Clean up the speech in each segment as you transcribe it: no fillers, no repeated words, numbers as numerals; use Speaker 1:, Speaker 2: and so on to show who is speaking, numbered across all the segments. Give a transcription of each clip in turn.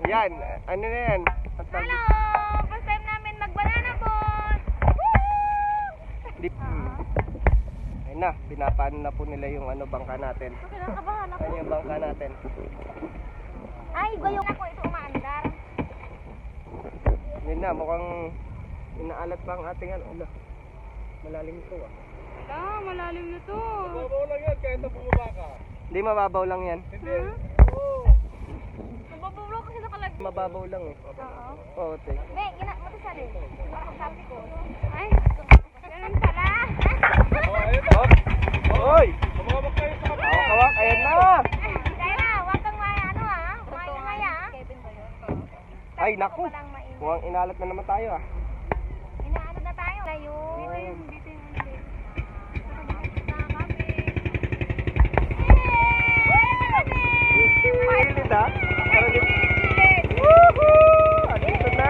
Speaker 1: Yan, ano na yan?
Speaker 2: Hello! First time namin mag-banana boat!
Speaker 1: Ayun na, binapaan na po nila yung bangka natin.
Speaker 2: Kinakabahan ako.
Speaker 1: Ayun yung bangka natin.
Speaker 2: Ay, gayong ako ito umaandar.
Speaker 1: Yun na, mukhang inaalat pa ang ating Ala, malalim ito ah.
Speaker 2: Malalim na to.
Speaker 3: Mababaw lang yan kahit na bumaba ka.
Speaker 1: Hindi, mababaw lang yan.
Speaker 3: Hindi. Oo.
Speaker 2: Mababaw kasi nakalagay.
Speaker 1: Mababaw lang eh.
Speaker 2: Oo.
Speaker 1: Oo, te.
Speaker 2: Be, matisan eh. Sabi ko. Ay, ganun pala.
Speaker 3: Oh, ayun na.
Speaker 1: Hop! Hoy!
Speaker 3: Kumawak kayo sa kapatid.
Speaker 1: Hawak-hawak, ayan na!
Speaker 2: Kaya, wag kang maya, maya.
Speaker 1: Ay, naku! Mukhang inalat na naman tayo ah.
Speaker 2: Inaano na tayo. Ayun. Dito yung
Speaker 1: Pilit ah. Parang dito. Woohoo! Andito na!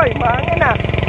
Speaker 1: Oy, mahangin na.